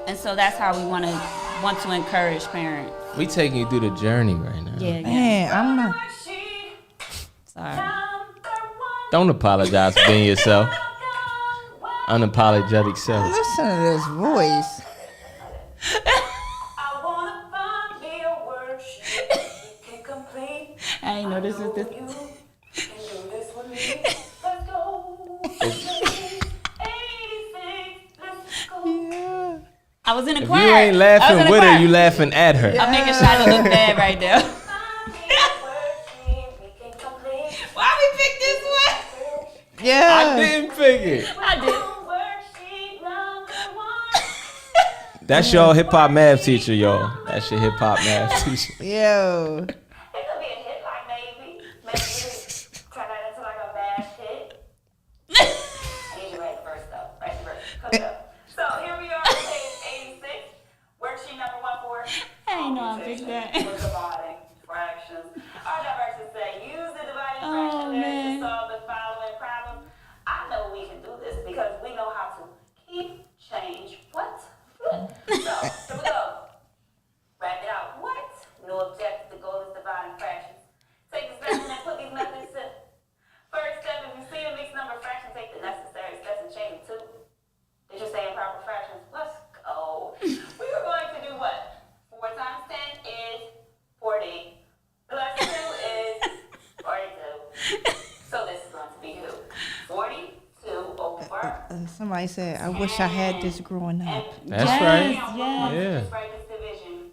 And so that's how we want to encourage parents. We taking you through the journey right now. Yeah. Man, I'm not. Sorry. Don't apologize for being yourself. Unapologetic self. Listen to this voice. I wanna find me a worksheet you can complete. I ain't know this is this. You can do this with me. Let's go. 86, let's go. Yeah. I was in the If choir. you ain't I was in laughing the with choir. her, you laughing at her. I'm making sure I don't look bad right now. Find me a worksheet we can complete. Why we pick this one? Yeah. I didn't pick it. I did. Worksheet number 1. That's your hip hop math teacher, y'all. That's your hip hop math teacher. Yo. It could be a hit, like maybe turn that into like a bad hit. I need you to write the verse though. Write the verse. Cook it up. So here we are on page 86. Worksheet number 1 for I ain't know I picked that. for dividing fractions. Our diverses say use the dividing Oh, fraction there man. to solve the following problem. I know we can do this because we know how to keep, change, what? Flip. So here we go. Wrap it out. What? No objective. The goal is dividing fractions. Take this lesson and put these methods in. First step, if you see a mixed number fraction, take the necessary steps and change it to. Did you say improper fractions? Let's go. We were going to do what? 4 times 10 is 40. Plus 2 is 42. So this is going to be who? 42 over. Somebody said, I wish I had this growing up. That's Yes, right. yes. Yeah. Write this division.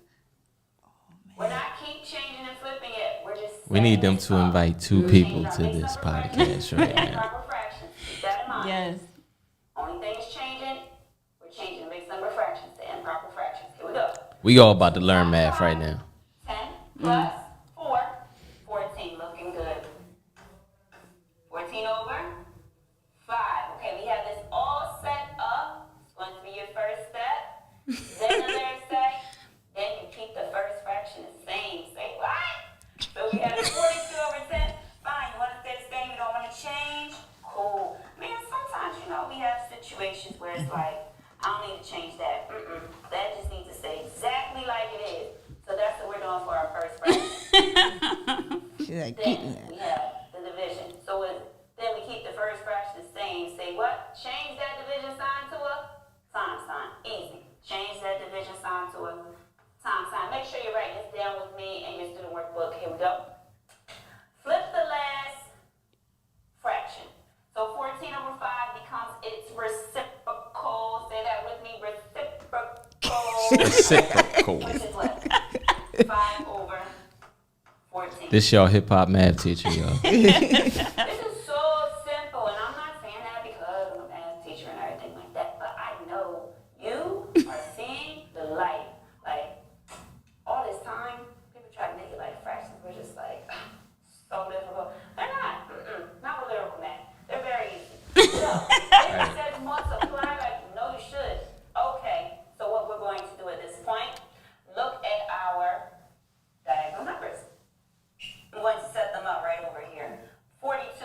When I keep changing and flipping it, we're just. We need them setting to this up. invite 2 people to this podcast right now. Improper fractions. Keep that in mind. Yes. Only thing is changing. We're changing mixed number fractions to improper fractions. Here we go. We all about to learn math right now. 10 plus 4, 14. Looking good. 14 over 5. Okay, we have this all set up. It's going to be your first step. Then the lyrics say, then you keep the first fraction the same. Say what? So we have 42 over 10. Fine, you want to stay the same, you don't want to change? Cool. Man, sometimes, we have situations where it's like, I don't need to change that. That just needs to stay exactly like it is. So that's what we're doing for our first fraction. She's like, Then getting that. we have the division. So then we keep the first fraction the same. Say what? Change that division sign to a times sign. Easy. Change that division sign to a times sign. Make sure you're writing this down with me in your student workbook. Here we go. Flip the last fraction. So 14 over 5 becomes its reciprocal. Say that with me. Reciprocal. Reciprocal. Which is what? 5 over 14. This y'all hip hop math teacher, y'all. This is so simple, and I'm not saying that because I'm a math teacher and everything like that, but I know you are seeing the light. Like, all this time, people try to make it like fractions were just like so difficult. They're not. Not with lyrical math. They're very easy. So, if it says multiply, like, no, you should. Okay, so what we're going to do at this point, look at our diagonal numbers. I'm going to set them up right over here. 42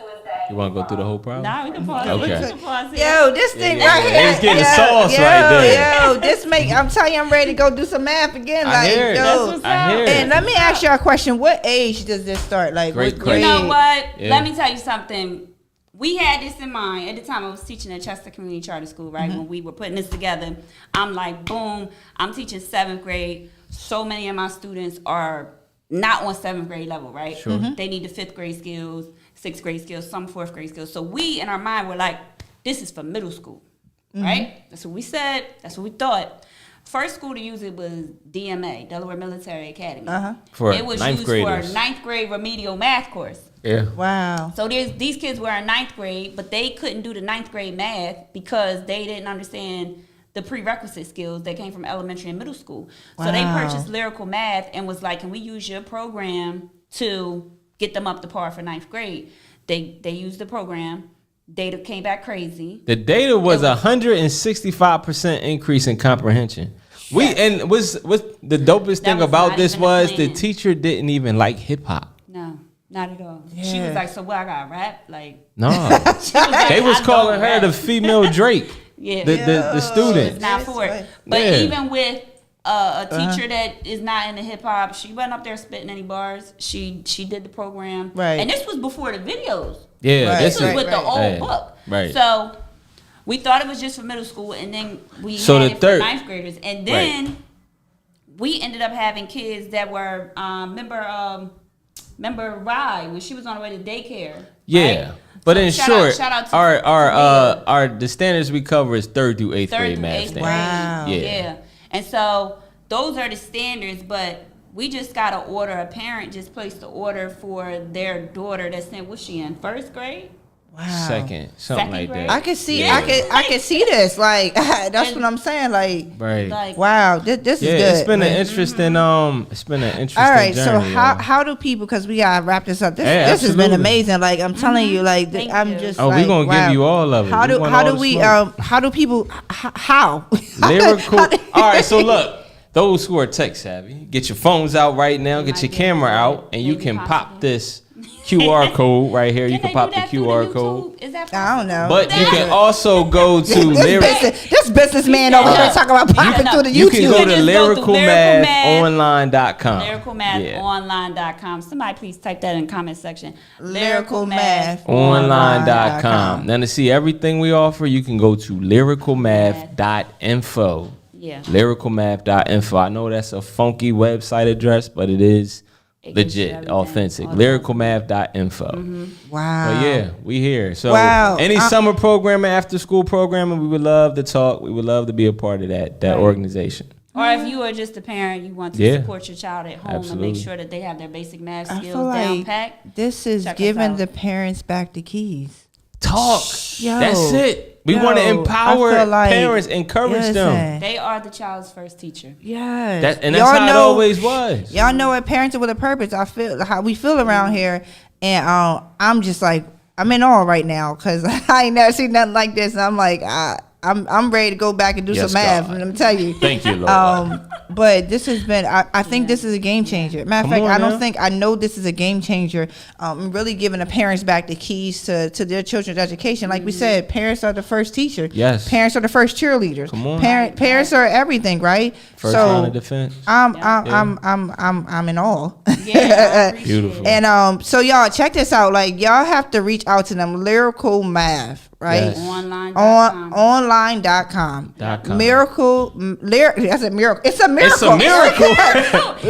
You want to go through the whole problem? Nah, we can pause. Okay. We can pause here. Yo, this thing yeah, right yeah. here. It's getting the sauce right there. Yo, this make. I'm telling you, I'm ready to go do some math again. I Like, hear it. yo. That's what's I hear up. it. And let me ask you a question. What age does this start? Like, Great what question. You grade? know what? Yeah. Let me tell you something. We had this in mind at the time I was teaching at Chester Community Charter School, right? When we were putting this together, I'm like, boom, I'm teaching 7th grade. So many of my students are not on 7th grade level, right? Sure. They need the 5th grade skills, 6th grade skills, some 4th grade skills. So we, in our mind, were like, this is for middle school, right? That's what we said. That's what we thought. First school to use it was DMA, Delaware Military Academy. For it was ninth used graders. for 9th grade remedial math course. Yeah. Wow. So these kids were in 9th grade, but they couldn't do the 9th grade math because they didn't understand the prerequisite skills that came from elementary and middle school. So they Wow. purchased Lyrical Math and was like, can we use your program to get them up to par for 9th grade? They used the program. Data came back crazy. The data was 165% increase in comprehension. And what's the dopest That thing was about not this even a was the plan. teacher didn't even like hip hop. No, not at all. She Yeah. was like, so what, I got rap? Like, No, she was like, they was I calling don't her rap. the female Drake. Yeah. The student. It's not for it. But Yeah. even with a teacher that is not into hip hop, she wasn't up there spitting any bars. She did the program. Right. And this was before the videos. Yeah, Right, this This was is with the old Hey, book. right. So we thought it was just for middle school, and then we So had the it third- for 9th graders. And then we ended up having kids that were, remember Rye, when she was on her way to daycare. Yeah. right? But So in shout short, out to our the standards we cover is 3rd through 8th third grade through math 8th standards. Wow. grade. Yeah. Yeah. And so those are the standards, but we just got to order. A parent just placed the order for their daughter that's in, what's she in, 1st grade? Wow. Something Second like grade? that. I can see. Yeah. I can see this. Like that's what I'm saying. Like, Right. Like, wow, this Yeah, is good. it's been an Like, interesting all right, journey. so yo. how do people? Because we gotta wrap this up. This Yeah, this has been absolutely. amazing. Like I'm telling you, like Thank I'm you. just. Oh, we like, gonna wow. give you all of it. How We do want how all do the we smoke. how do people how Lyrical. How do- All right, so look, those who are tech savvy, get your phones out right now, get your camera out, and you Maybe can possibly. pop this QR code right here. You Can can they pop do the that through QR the code. YouTube? Is that I don't know. But you can also go to Lyrical. this businessman over here talking about popping no. through the You can YouTube. go can to just go through lyricalmathonline.com. LyricalMathOnline.com. Somebody please type that in the comment section. Online.com. Now to see everything we offer, you can go to lyricalmath.info. Yeah. Lyricalmath.info. I know that's a funky website address, but it is It gives you legit, everything. authentic. Authentic. Lyricalmath.info. Wow. But yeah, we here. So Wow. any summer programming, after school programming, we would love to talk. We would love to be a part of that organization. Or if you are just a parent, you want to Yeah. support your child at home Absolutely. and make sure that they have their basic math I skills feel down like packed. this is Check us giving out. the parents back the keys. Talk. Yo. That's it. We want to Yo, I empower feel like- parents, encourage them. Listen. They are the child's first teacher. Yes. And that's how it always was. Y'all know what parenting with a purpose. I feel how we feel around here, and I'm just like I'm in awe right now because I ain't never seen nothing like this. And I'm like I'm ready to go back and do Yes, some math. God. Let me tell you. Thank you, Lord. But this has been. I think this is a game changer. Matter of Come fact, on now. I know this is a game changer. Really giving the parents back the keys to their children's education. Like we said, parents are the first teacher. Yes. Parents are the first cheerleaders. Come on. Parents are everything, right? First so line of defense. I'm in awe. Yeah, I appreciate Beautiful. it. And so y'all check this out. Like y'all have to reach out to them. Lyrical Math, right? Yes. Online.com. Online.com. .com. Miracle. That's a miracle. It's a miracle. It's a miracle.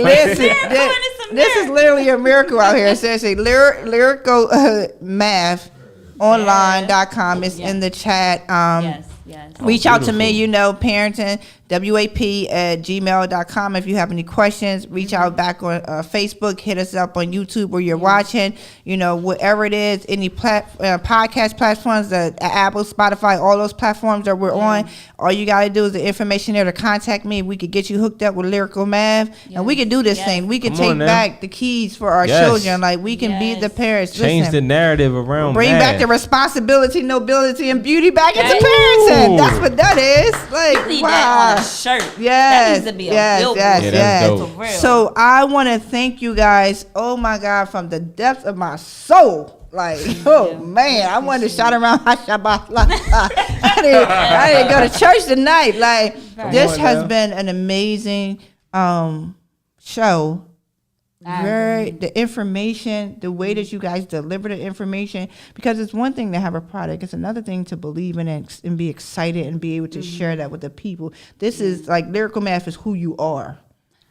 Listen, It's a this is literally a miracle out here. Seriously, lyrical math online.com is in the chat. Yes. Reach out to me, beautiful. parenting, WAP@gmail.com. If you have any questions, reach out back on Facebook, hit us up on YouTube where you're watching, whatever it is, any podcast platforms, Apple, Spotify, all those platforms that we're on. All you got to do is the information there to contact me. We could get you hooked up with Lyrical Math, and we can do this thing. We can Come on take now. back the keys for our Yes. children. Like, we can be the parents. Change the Listen, narrative around bring math. back the responsibility, nobility, and beauty back into Yes. parenting. That's what that is. Like, Need wow. that on a shirt. That Yes, needs to be a yes, billboard. yes, Yeah, that's yes. dope. For real. So I want to thank you guys. Oh my God, from the depths of my soul. Like, oh man, I wanted to shout around. I didn't go to church tonight. Like, this has been an amazing show. The information, the way that you guys deliver the information, because it's one thing to have a product, it's another thing to believe in it and be excited and be able to share that with the people. This is like Lyrical Math is who you are.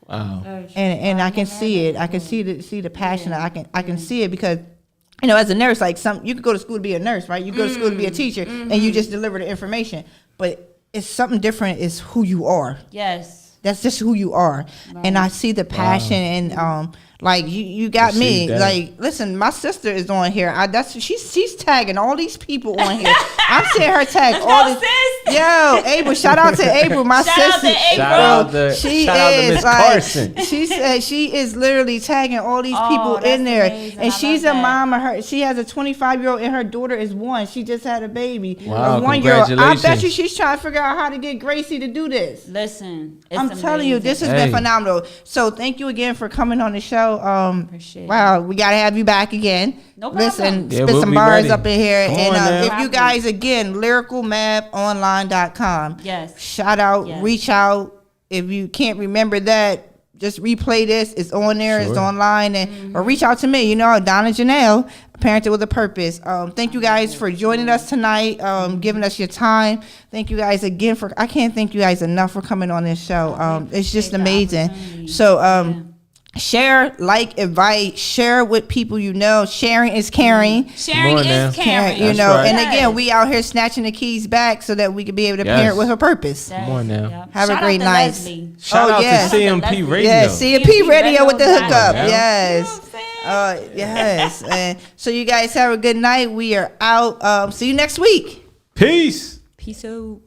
Wow. And I can see it. I can see the passion. I can see it because, you know, as a nurse, like you could go to school to be a nurse, right? You go to school to be a teacher and you just deliver the information. But it's something different is who you are. Yes. That's just who you are. Right. And I see the passion and like you got me. That. Like, listen, my sister is on here. She's tagging all these people on here. I'm seeing her tag all these. Yo, April, shout out to April, my sister. Shout out to Miss Carson. She said she is literally tagging all these people in there. Amazing. And she's a mom of she has a 25-year-old and her daughter is 1. She just had a baby. Wow, a 1-year-old. I bet you she's trying to figure out how to get Gracie to do this. Listen, I'm telling you, this has been phenomenal. So thank you again for coming on the show. Appreciate wow, we gotta have you back again. No problem. Listen, spit some bars up in here. And if you guys, again, lyricalmathonline.com. Yes. Shout out, reach out. If you can't remember that, just replay this. It's on there. Sure. It's online. And or reach out to me. You know, Donna Janel, Parenting with a Purpose. Thank you guys for joining us tonight, giving us your time. Thank you guys again I can't thank you guys enough for coming on this show. It's just amazing. So, share, like, invite, share with people you know. Sharing is caring. Sharing is caring. You know, right. And again, we out here snatching the keys back so that we can be able to parent with her purpose. Come on now. Yep. Have a great night. Shout out to CMP Radio. Yes, CMP Radio with the hookup. Yeah. Yes. Yes. And so you guys have a good night. We are out. See you next week. Peace. Peace out.